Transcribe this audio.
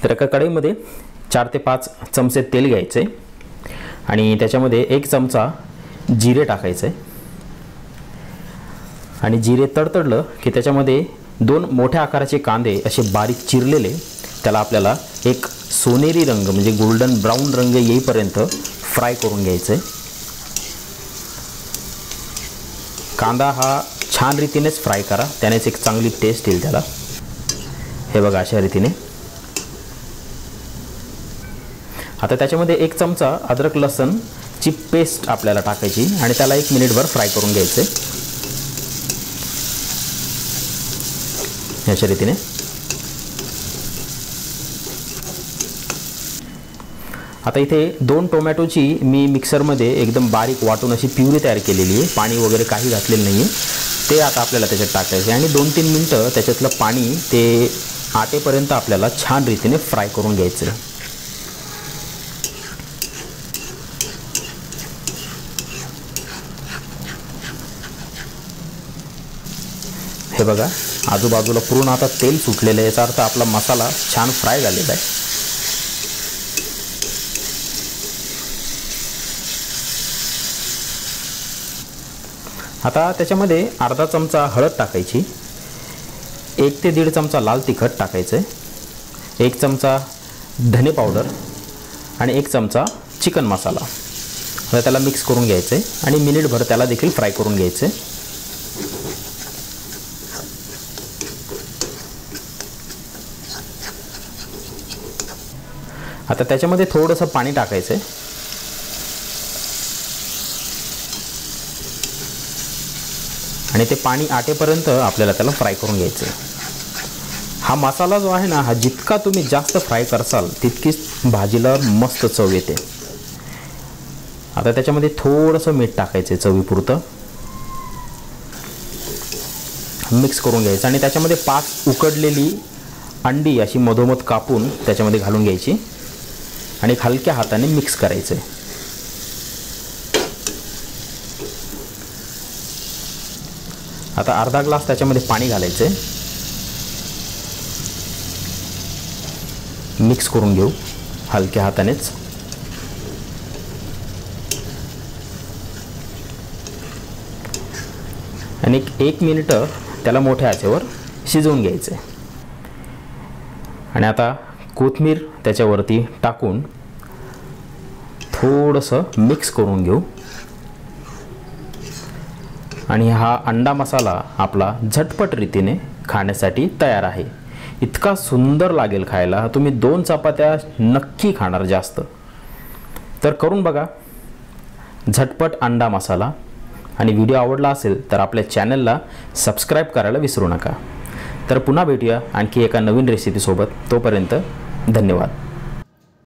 तर एका कढईमध्ये 4 ते 5 चमचे तेल घ्यायचे आणि त्याच्यामध्ये 1 चमचा जिरे टाकायचे आणि जिरे तडतडलं की त्याच्यामध्ये 2 मोठ्या आकाराचे कांदे असे बारीक चिरलेले त्याला आपल्याला एक सोनेरी रंग म्हणजे गोल्डन ब्राउन रंग येईपर्यंत फ्राय करून घ्यायचे। कांदा हा छान रीतीनेच फ्राय करा, त्यानेच एक चांगली टेस्ट येईल त्याला। हे बघा अशा रीतीने। आता त्याच्यामध्ये 1 चमचा अद्रक लसूणची पेस्ट आपल्याला टाकायची आणि त्याला 1 मिनिटभर फ्राय करून घ्यायचे अशा रीतीने। आता इथे 2 टोमॅटोची मी मिक्सरमध्ये एकदम बारीक वाटून अशी प्युरी तयार केलेली आहे, पाणी वगैरे काही घातलेलं नाही आहे। ते आता आपल्याला त्याच्यात टाकायचे आणि 2-3 मिनिटं त्याच्यातलं पाणी ते आटेपर्यंत आपल्याला छान रीतीने फ्राय करून घ्यायचं। हे बघा आजूबाजूला पूर्ण आता तेल सुटलेलं आहे, याचा अर्थ आपला मसाला छान फ्राय झालेला आहे। आता त्याच्यामध्ये अर्धा चमचा हळद टाकायची, 1 ते 1.5 चमचा लाल तिखट टाकायचे, 1 चमचा धने पावडर आणि 1 चमचा चिकन मसाला। आता त्याला मिक्स करून घ्यायचे आणि मिनिटभर त्याला देखील फ्राय करून घ्यायचे। आता त्याच्यामध्ये थोडंसं पाणी टाकायचं आणि ते पाणी आटेपर्यंत आपल्याला त्याला फ्राय करून घ्यायचं। हा मसाला जो आहे ना, हा जितका तुम्ही जास्त फ्राय करसाल तितकीच भाजीला मस्त चव येते। आता त्याच्यामध्ये थोडंसं मीठ टाकायचं चवीपुरतं, मिक्स करून घ्यायचं आणि त्याच्यामध्ये 5 उकडलेली अंडी अशी मधोमध कापून त्याच्यामध्ये घालून घ्यायची आणि हलक्या हाताने मिक्स करायचं। आता अर्धा ग्लास त्याच्यामध्ये पाणी घालायचं, मिक्स करून घेऊ हलक्या हातानेच आणि 1 मिनिट त्याला मोठ्या आचेवर शिजवून घ्यायचं आणि आता कोथिंबीर त्याच्यावरती टाकून थोडंसं मिक्स करून घेऊ आणि हा अंडा मसाला आपला झटपट रीतीने खाण्यासाठी तयार आहे। इतका सुंदर लागेल खायला, तुम्ही 2 चपात्या नक्की खाणार जास्त। तर करून बघा झटपट अंडा मसाला आणि व्हिडिओ आवडला असेल तर आपल्या चॅनलला सबस्क्राइब करायला विसरू नका। तर पुन्हा भेटूया आणखी एका नवीन रेसिपी सोबत, तोपर्यंत धन्यवाद।